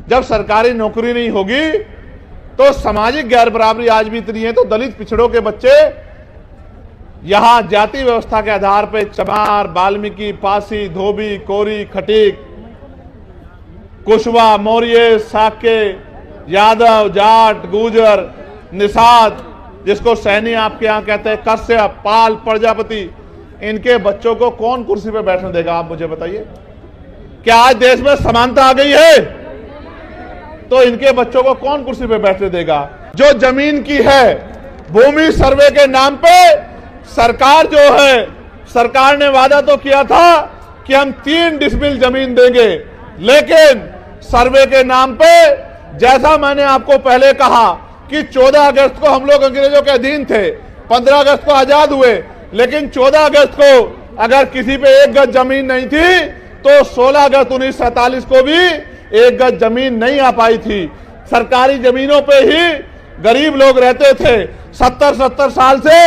जब सरकारी नौकरी नहीं होगी तो सामाजिक गैर बराबरी आज भी इतनी है, तो दलित पिछड़ों के बच्चे यहां जाति व्यवस्था के आधार पर चमार, वाल्मीकि, पासी, धोबी, कोरी, खटीक, कुशवा, मौर्य, साके, यादव, जाट, गुर्जर, निषाद, जिसको सैनी आपके यहां कहते हैं, कश्यप, पाल, प्रजापति, इनके बच्चों को कौन कुर्सी पे बैठने देगा? आप मुझे बताइए। क्या आज देश में समानता आ गई है? तो इनके बच्चों को कौन कुर्सी पे बैठने देगा? जो जमीन की है, भूमि सर्वे के नाम पे सरकार जो है, सरकार ने वादा तो किया था कि हम 3 डिसमिल जमीन देंगे, लेकिन सर्वे के नाम पे, जैसा मैंने आपको पहले कहा कि 14 अगस्त को हम लोग अंग्रेजों के अधीन थे, 15 अगस्त को आजाद हुए, लेकिन 14 अगस्त को अगर किसी पे 1 गज जमीन नहीं थी तो 16 अगस्त 1947 को भी 1 गज जमीन नहीं आ पाई थी। सरकारी जमीनों पे ही गरीब लोग रहते थे। 70 साल से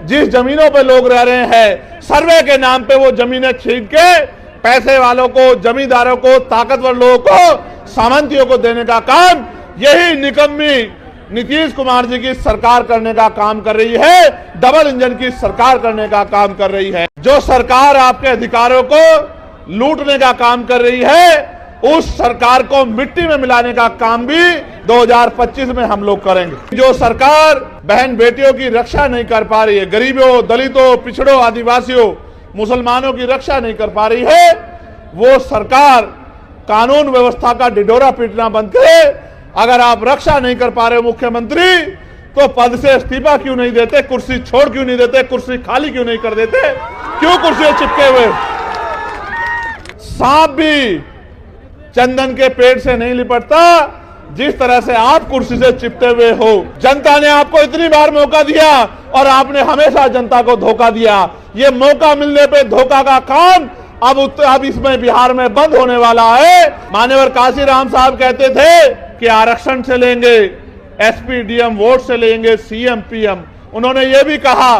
जिस जमीनों पे लोग रह रहे हैं, सर्वे के नाम पे वो जमीनें छीन के पैसे वालों को, जमींदारों को, ताकतवर लोगों को, सामंतियों को देने का काम यही निकम्मी नीतीश कुमार जी की सरकार करने का काम कर रही है। डबल इंजन की सरकार करने का काम कर रही है। जो सरकार आपके अधिकारों को लूटने का काम कर रही है, उस सरकार को मिट्टी में मिलाने का काम भी 2025 में हम लोग करेंगे। जो सरकार बहन बेटियों की रक्षा नहीं कर पा रही है, गरीबों, दलितों, पिछड़ों, आदिवासियों, मुसलमानों की रक्षा नहीं कर पा रही है, वो सरकार कानून व्यवस्था का ढिढोरा पीटना बंद करे। अगर आप रक्षा नहीं कर पा रहे हो मुख्यमंत्री, तो पद से इस्तीफा क्यों नहीं देते? कुर्सी छोड़ क्यों नहीं देते? कुर्सी खाली क्यों नहीं कर देते? क्यों कुर्सी चिपके हुए? सांप भी चंदन के पेड़ से नहीं लिपटता, जिस तरह से आप कुर्सी से चिपटे हुए हो। जनता ने आपको इतनी बार मौका दिया और आपने हमेशा जनता को धोखा दिया। ये मौका मिलने पे धोखा का काम अब इसमें बिहार में बंद होने वाला है। मान्यवर काशीराम साहब कहते थे कि आरक्षण से लेंगे, एसपी डीएम वोट से लेंगे, सीएम पीएम। उन्होंने ये भी कहा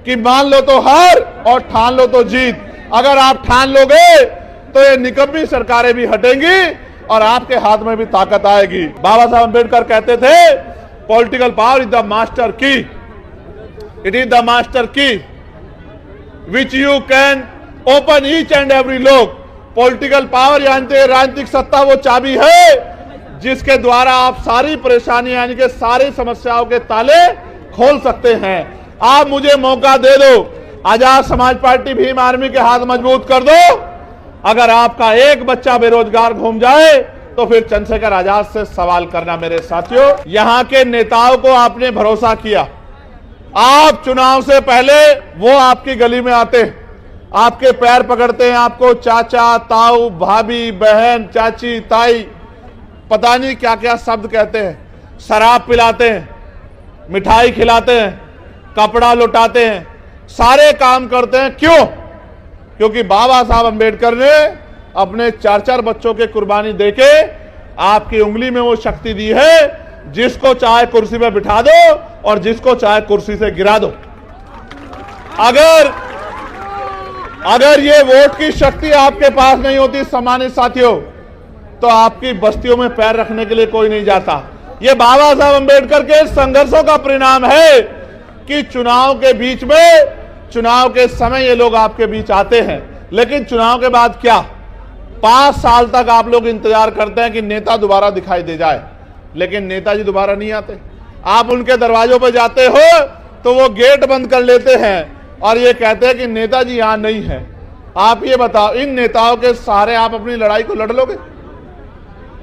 कि मान लो तो हार और ठान लो तो जीत। अगर आप ठान लोगे तो ये निकम्मी सरकारें भी हटेंगी और आपके हाथ में भी ताकत आएगी। बाबा साहब अम्बेडकर कहते थे, political power is the master की, इट इज द मास्टर की which you can open each and every lock. Political power यानी राजनीतिक सत्ता वो चाबी है जिसके द्वारा आप सारी परेशानी यानी कि सारी समस्याओं के ताले खोल सकते हैं। आप मुझे मौका दे दो, आजाद समाज पार्टी भीम आर्मी के हाथ मजबूत कर दो। अगर आपका एक बच्चा बेरोजगार घूम जाए तो फिर चंद्रशेखर आजाद से सवाल करना। मेरे साथियों, यहां के नेताओं को आपने भरोसा किया। आप चुनाव से पहले वो आपकी गली में आते, आपके पैर पकड़ते हैं, आपको चाचा, ताऊ, भाभी, बहन, चाची, ताई, पता नहीं क्या क्या शब्द कहते हैं, शराब पिलाते हैं, मिठाई खिलाते हैं, कपड़ा लुटाते हैं, सारे काम करते हैं। क्यों? क्योंकि बाबा साहब अम्बेडकर ने अपने 4-4 बच्चों के कुर्बानी देके आपकी उंगली में वो शक्ति दी है, जिसको चाहे कुर्सी पे बिठा दो और जिसको चाहे कुर्सी से गिरा दो। अगर ये वोट की शक्ति आपके पास नहीं होती सम्मानित साथियों, तो आपकी बस्तियों में पैर रखने के लिए कोई नहीं जाता। ये बाबा साहब अम्बेडकर के संघर्षों का परिणाम है कि चुनाव के बीच में, चुनाव के समय ये लोग आपके बीच आते हैं, लेकिन चुनाव के बाद क्या? 5 साल तक आप लोग इंतजार करते हैं कि नेता दोबारा दिखाई दे जाए, लेकिन नेताजी दोबारा नहीं आते। आप उनके दरवाजों पर जाते हो तो वो गेट बंद कर लेते हैं और ये कहते हैं कि नेताजी यहां नहीं है। आप ये बताओ, इन नेताओं के सहारे आप अपनी लड़ाई को लड़ लोगे?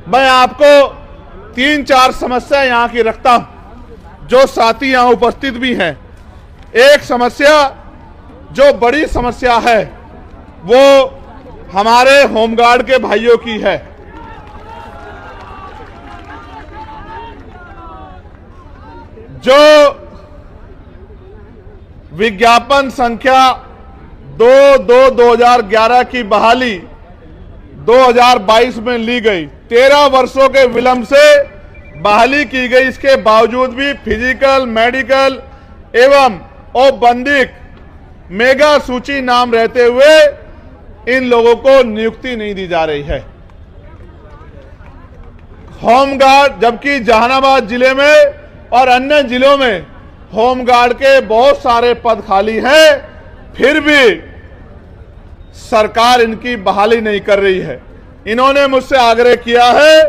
मैं आपको 3-4 समस्या यहां की रखता हूं, जो साथी यहां उपस्थित भी हैं। एक समस्या जो बड़ी समस्या है वो हमारे होमगार्ड के भाइयों की है। जो विज्ञापन संख्या 2/2/2011 की बहाली 2022 में ली गई, 13 वर्षों के विलंब से बहाली की गई। इसके बावजूद भी फिजिकल, मेडिकल एवं औपबंधिक मेगा सूची नाम रहते हुए इन लोगों को नियुक्ति नहीं दी जा रही है। होमगार्ड, जबकि जहानाबाद जिले में और अन्य जिलों में होमगार्ड के बहुत सारे पद खाली हैं, फिर भी सरकार इनकी बहाली नहीं कर रही है। इन्होंने मुझसे आग्रह किया है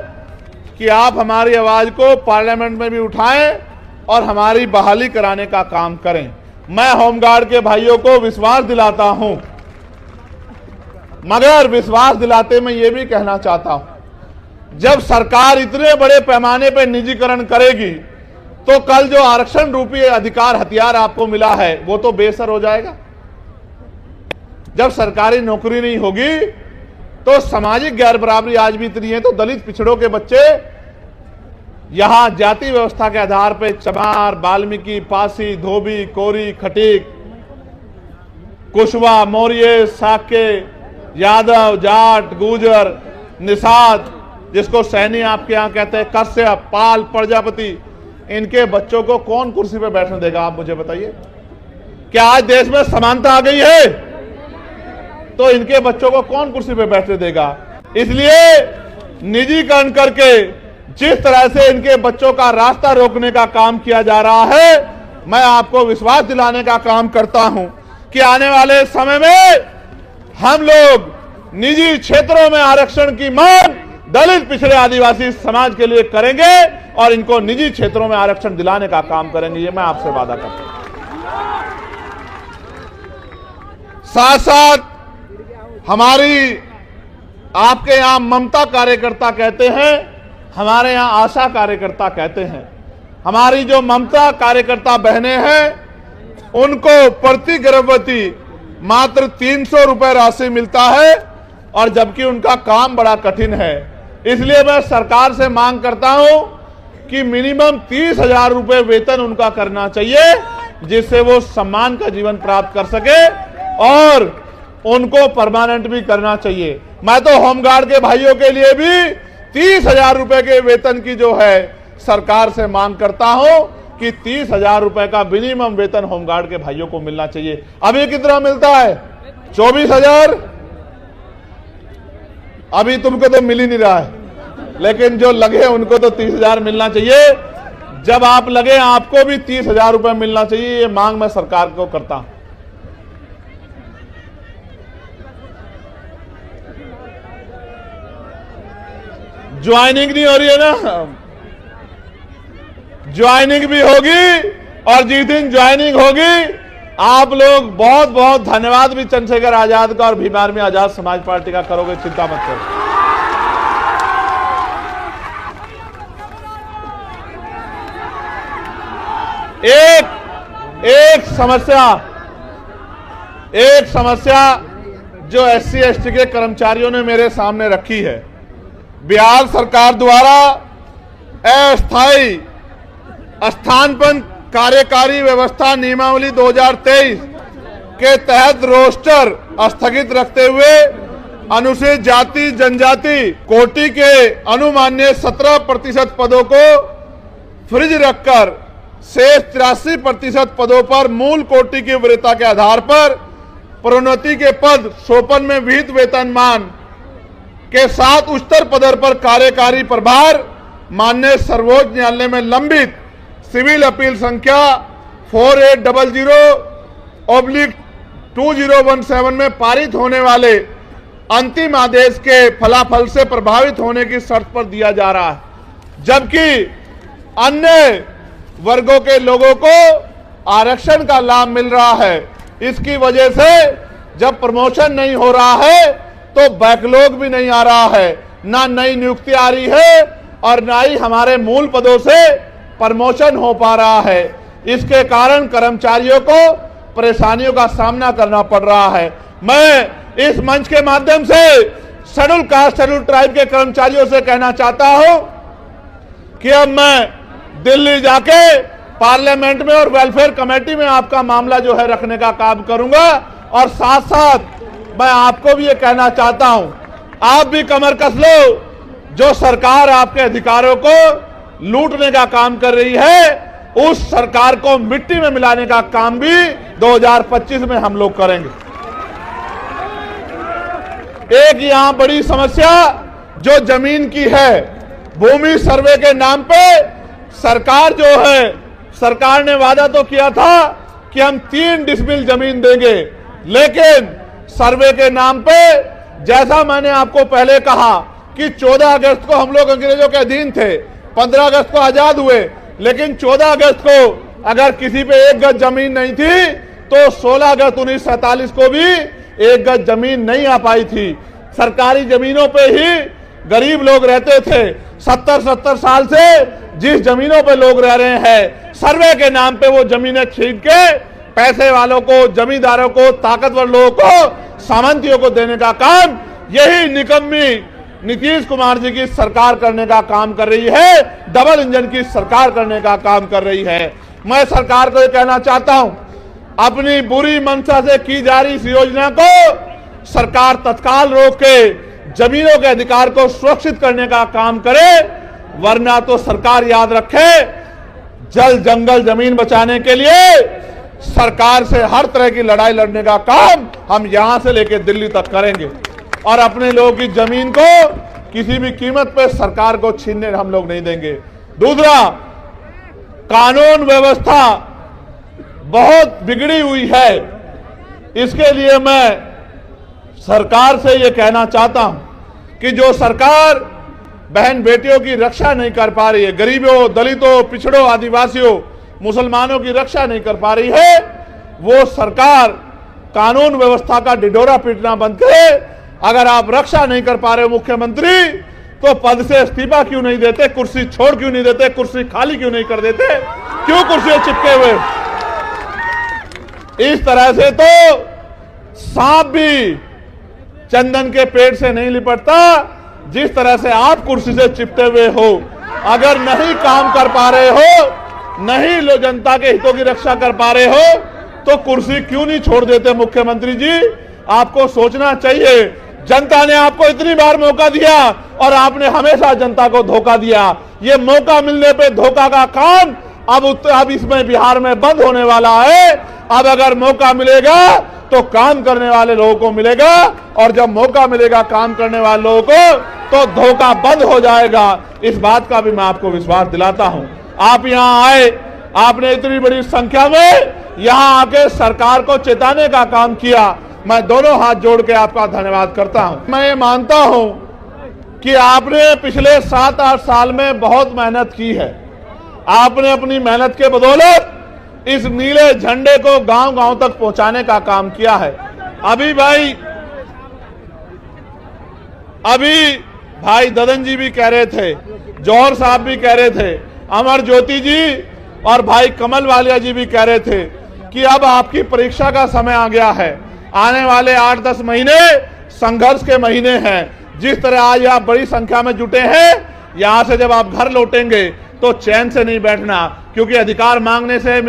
कि आप हमारी आवाज को पार्लियामेंट में भी उठाएं और हमारी बहाली कराने का काम करें। मैं होमगार्ड के भाइयों को विश्वास दिलाता हूं, मगर विश्वास दिलाते मैं ये भी कहना चाहता हूं, जब सरकार इतने बड़े पैमाने पर निजीकरण करेगी तो कल जो आरक्षण रूपी अधिकार हथियार आपको मिला है वो तो बेअसर हो जाएगा। जब सरकारी नौकरी नहीं होगी तो सामाजिक गैर बराबरी आज भी इतनी है, तो दलित पिछड़ों के बच्चे यहां जाति व्यवस्था के आधार पर चमार, वाल्मीकि, पासी, धोबी, कोरी, खटीक, कुशवा, मौर्य, साक्य, यादव, जाट, गुर्जर, निषाद, जिसको सैनी आपके यहां कहते हैं, कश्यप, पाल, प्रजापति, इनके बच्चों को कौन कुर्सी पर बैठने देगा? आप मुझे बताइए। क्या आज देश में समानता आ गई है? तो इनके बच्चों को कौन कुर्सी पर बैठने देगा? इसलिए निजीकरण करके जिस तरह से इनके बच्चों का रास्ता रोकने का काम किया जा रहा है, मैं आपको विश्वास दिलाने का काम करता हूं कि आने वाले समय में हम लोग निजी क्षेत्रों में आरक्षण की मांग दलित, पिछड़े, आदिवासी समाज के लिए करेंगे और इनको निजी क्षेत्रों में आरक्षण दिलाने का काम करेंगे। ये मैं आपसे वादा करता हूं। साथ साथ हमारी, आपके यहां ममता कार्यकर्ता कहते हैं, हमारे यहां आशा कार्यकर्ता कहते हैं। हमारी जो ममता कार्यकर्ता बहनें हैं उनको प्रति गर्भवती मात्र 300 रुपए राशि मिलता है, और जबकि उनका काम बड़ा कठिन है। इसलिए मैं सरकार से मांग करता हूं कि मिनिमम 30,000 रुपए वेतन उनका करना चाहिए, जिससे वो सम्मान का जीवन प्राप्त कर सके, और उनको परमानेंट भी करना चाहिए। मैं तो होमगार्ड के भाइयों के लिए भी 30,000 रुपए के वेतन की जो है सरकार से मांग करता हूं कि 30,000 रुपए का मिनिमम वेतन होमगार्ड के भाइयों को मिलना चाहिए। अभी कितना मिलता है? 24,000। अभी तुमको तो मिल ही नहीं रहा है, लेकिन जो लगे उनको तो 30,000 मिलना चाहिए। जब आप लगे आपको भी 30,000 रुपए मिलना चाहिए, ये मांग मैं सरकार को करता हूं। ज्वाइनिंग नहीं हो रही है ना, ज्वाइनिंग भी होगी, और जिस दिन ज्वाइनिंग होगी आप लोग बहुत बहुत धन्यवाद भी चंद्रशेखर आजाद का और भीम आर्मी आजाद समाज पार्टी का करोगे, चिंता मत करो। एक समस्या जो SC ST के कर्मचारियों ने मेरे सामने रखी है, बिहार सरकार द्वारा अस्थायी स्थानापन्न कार्यकारी व्यवस्था नियमावली 2023 के तहत रोस्टर स्थगित रखते हुए अनुसूचित जाति जनजाति कोटि के अनुमान्य 17% पदों को फ्रीज रखकर शेष 83% पदों पर मूल कोटि की वरीयता के आधार पर प्रोन्नति के पद सोपन में विहित वेतनमान के साथ उच्चतर पद पर कार्यकारी प्रभार माननीय सर्वोच्च न्यायालय में लंबित सिविल अपील संख्या 4800/2017 में पारित होने वाले अंतिम आदेश के फलाफल से प्रभावित होने की शर्त पर दिया जा रहा है, जबकि अन्य वर्गों के लोगों को आरक्षण का लाभ मिल रहा है। इसकी वजह से जब प्रमोशन नहीं हो रहा है तो बैकलॉग भी नहीं आ रहा है, ना नई नियुक्ति आ रही है और ना ही हमारे मूल पदों से प्रमोशन हो पा रहा है। इसके कारण कर्मचारियों को परेशानियों का सामना करना पड़ रहा है। मैं इस मंच के माध्यम से शेड्यूल कास्ट शेड्यूल ट्राइब के कर्मचारियों से कहना चाहता हूं कि अब मैं दिल्ली जाके पार्लियामेंट में और वेलफेयर कमेटी में आपका मामला जो है रखने का काम करूंगा, और साथ साथ मैं आपको भी ये कहना चाहता हूं, आप भी कमर कस लो। जो सरकार आपके अधिकारों को लूटने का काम कर रही है, उस सरकार को मिट्टी में मिलाने का काम भी 2025 में हम लोग करेंगे। एक यहां बड़ी समस्या जो जमीन की है, भूमि सर्वे के नाम पे सरकार जो है, सरकार ने वादा तो किया था कि हम 3 डिसमिल जमीन देंगे, लेकिन सर्वे के नाम पे, जैसा मैंने आपको पहले कहा कि 14 अगस्त को हम लोग अंग्रेजों के अधीन थे, 15 अगस्त को आजाद हुए, लेकिन 14 अगस्त को अगर किसी पे 1 गज जमीन नहीं थी तो 16 अगस्त 1947 को भी 1 गज जमीन नहीं आ पाई थी। सरकारी जमीनों पे ही गरीब लोग रहते थे। 70 साल से जिस जमीनों पे लोग रह रहे हैं, सर्वे के नाम पे वो जमीनें छीन के पैसे वालों को, जमींदारों को, ताकतवर लोगों को, सामंतियों को देने का काम यही निकम्मी नीतीश कुमार जी की सरकार करने का काम कर रही है। डबल इंजन की सरकार करने का काम कर रही है। मैं सरकार को ये कहना चाहता हूं, अपनी बुरी मंशा से की जा रही इस योजना को सरकार तत्काल रोक के जमीनों के अधिकार को सुरक्षित करने का काम करे, वरना तो सरकार याद रखे, जल जंगल जमीन बचाने के लिए सरकार से हर तरह की लड़ाई लड़ने का काम हम यहां से लेकर दिल्ली तक करेंगे और अपने लोगों की जमीन को किसी भी कीमत पे सरकार को छीनने हम लोग नहीं देंगे। दूसरा, कानून व्यवस्था बहुत बिगड़ी हुई है। इसके लिए मैं सरकार से ये कहना चाहता हूं कि जो सरकार बहन बेटियों की रक्षा नहीं कर पा रही है, गरीबों, दलितों, पिछड़ों, आदिवासियों, मुसलमानों की रक्षा नहीं कर पा रही है, वो सरकार कानून व्यवस्था का डिडोरा पीटना बंद करे। अगर आप रक्षा नहीं कर पा रहे हो मुख्यमंत्री, तो पद से इस्तीफा क्यों नहीं देते, कुर्सी छोड़ क्यों नहीं देते, कुर्सी खाली क्यों नहीं कर देते, क्यों कुर्सी चिपके हुए? इस तरह से तो सांप भी चंदन के पेड़ से नहीं लिपटता, जिस तरह से आप कुर्सी से चिपटे हुए हो। अगर नहीं काम कर पा रहे हो, नहीं लो जनता के हितों की रक्षा कर पा रहे हो, तो कुर्सी क्यों नहीं छोड़ देते मुख्यमंत्री जी? आपको सोचना चाहिए। जनता ने आपको इतनी बार मौका दिया और आपने हमेशा जनता को धोखा दिया। ये मौका मिलने पे धोखा का काम अब इसमें बिहार में बंद होने वाला है। अब अगर मौका मिलेगा तो काम करने वाले लोगों को मिलेगा, और जब मौका मिलेगा काम करने वाले लोगों को तो धोखा बंद हो जाएगा। इस बात का भी मैं आपको विश्वास दिलाता हूं। आप यहां आए, आपने इतनी बड़ी संख्या में यहां आके सरकार को चेताने का काम किया। मैं दोनों हाथ जोड़ के आपका धन्यवाद करता हूं। मैं ये मानता हूं कि आपने पिछले 7-8 साल में बहुत मेहनत की है। आपने अपनी मेहनत के बदौलत इस नीले झंडे को गांव-गांव तक पहुंचाने का काम किया है। अभी भाई ददन जी भी कह रहे थे, जौहर साहब भी कह रहे थे, अमर ज्योति जी और भाई कमल वालिया जी भी कह रहे थे कि अब आपकी परीक्षा का समय आ गया है। आने वाले 8-10 महीने संघर्ष के महीने हैं। जिस तरह आज आप बड़ी संख्या में जुटे हैं, यहां से जब आप घर लौटेंगे तो चैन से नहीं बैठना, क्योंकि अधिकार मांगने से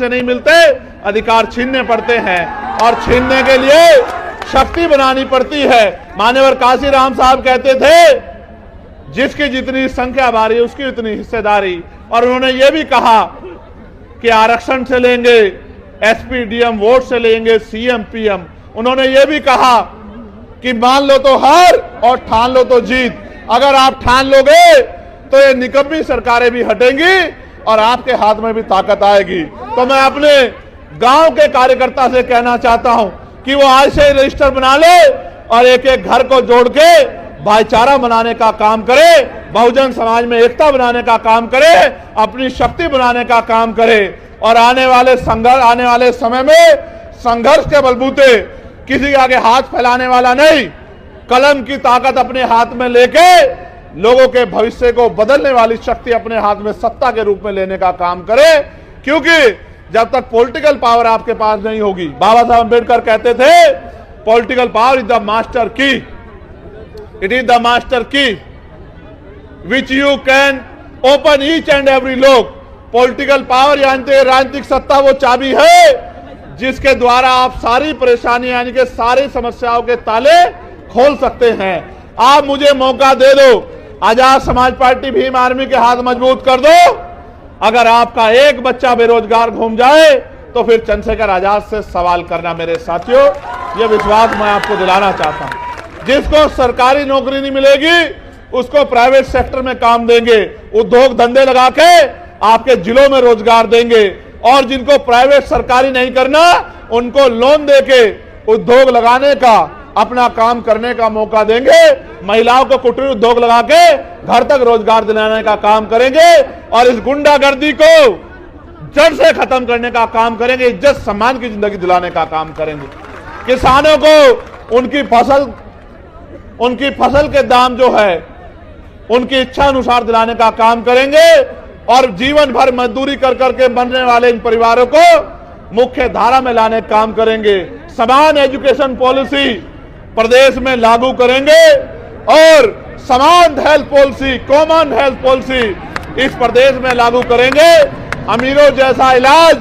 नहीं मिलते, अधिकार छीनने पड़ते हैं, और छीनने के लिए शक्ति बनानी पड़ती है। मान्यवर काशीराम साहब कहते थे, जिसकी जितनी संख्या भारी उसकी उतनी हिस्सेदारी। और उन्होंने ये भी कहा कि आरक्षण से लेंगे, एसपी डीएम वोट से लेंगे, सीएम पीएम। उन्होंने ये भी कहा कि मान लो तो हार और ठान लो तो जीत। अगर आप ठान लोगे तो ये निकम्मी सरकारें भी हटेंगी और आपके हाथ में भी ताकत आएगी। तो मैं अपने गांव के कार्यकर्ता से कहना चाहता हूं कि वो आज से रजिस्टर बना ले और एक एक घर को जोड़ के भाईचारा बनाने का काम करे, बहुजन समाज में एकता बनाने का काम करे, अपनी शक्ति बनाने का काम करे, और आने वाले समय में संघर्ष के बलबूते किसी के आगे हाथ फैलाने वाला नहीं, कलम की ताकत अपने हाथ में लेके लोगों के भविष्य को बदलने वाली शक्ति अपने हाथ में सत्ता के रूप में लेने का काम करे। क्योंकि जब तक पॉलिटिकल पावर आपके पास नहीं होगी, बाबा साहब अम्बेडकर कहते थे, political power is the master की, इट इज द मास्टर की which you can open each and every lock. Political power यानी राजनीतिक सत्ता वो चाबी है जिसके द्वारा आप सारी परेशानी यानी कि सारी समस्याओं के ताले खोल सकते हैं। आप मुझे मौका दे दो, आजाद समाज पार्टी भीम आर्मी के हाथ मजबूत कर दो। अगर आपका एक बच्चा बेरोजगार घूम जाए तो फिर चंद्रशेखर आजाद से सवाल करना। मेरे साथियों, यह विश्वास मैं आपको दिलाना चाहता हूं। जिसको सरकारी नौकरी नहीं मिलेगी उसको प्राइवेट सेक्टर में काम देंगे, उद्योग धंधे लगा के आपके जिलों में रोजगार देंगे, और जिनको प्राइवेट सरकारी नहीं करना उनको लोन देके उद्योग लगाने का, अपना काम करने का मौका देंगे। महिलाओं को कुटीर उद्योग लगा के घर तक रोजगार दिलाने का काम करेंगे, और इस गुंडागर्दी को जड़ से खत्म करने का काम करेंगे, इज्जत सम्मान की जिंदगी दिलाने का काम करेंगे। किसानों को उनकी फसल के दाम जो है उनकी इच्छा अनुसार दिलाने का काम करेंगे, और जीवन भर मजदूरी कर करके बनने वाले इन परिवारों को मुख्य धारा में लाने का काम करेंगे। समान एजुकेशन पॉलिसी प्रदेश में लागू करेंगे, और समान health policy, common health policy इस प्रदेश में लागू करेंगे। अमीरों जैसा इलाज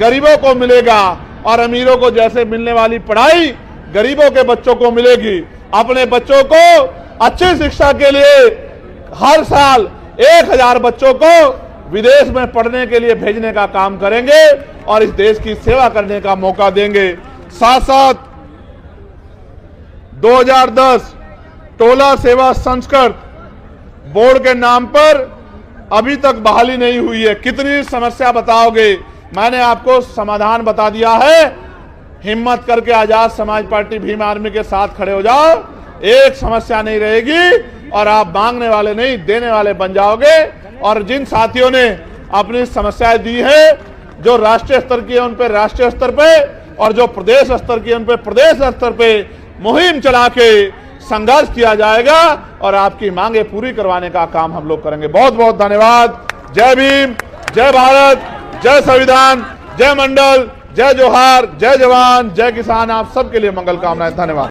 गरीबों को मिलेगा, और अमीरों को जैसे मिलने वाली पढ़ाई गरीबों के बच्चों को मिलेगी। अपने बच्चों को अच्छी शिक्षा के लिए हर साल 1000 बच्चों को विदेश में पढ़ने के लिए भेजने का काम करेंगे, और इस देश की सेवा करने का मौका देंगे। साथ साथ 2010 टोला सेवा संस्कृत बोर्ड के नाम पर अभी तक बहाली नहीं हुई है। कितनी समस्या बताओगे? मैंने आपको समाधान बता दिया है। हिम्मत करके आजाद समाज पार्टी भीम आर्मी के साथ खड़े हो जाओ, एक समस्या नहीं रहेगी, और आप मांगने वाले नहीं देने वाले बन जाओगे। और जिन साथियों ने अपनी समस्याएं दी है, जो राष्ट्रीय स्तर की है उन पर राष्ट्रीय स्तर पे, और जो प्रदेश स्तर की है उन पर प्रदेश स्तर पे मुहिम चला के संघर्ष किया जाएगा, और आपकी मांगे पूरी करवाने का काम हम लोग करेंगे। बहुत बहुत धन्यवाद। जय भीम, जय भारत, जय संविधान, जय मंडल, जय जोहार, जय जवान, जय किसान। आप सबके लिए मंगल कामनाएं। धन्यवाद।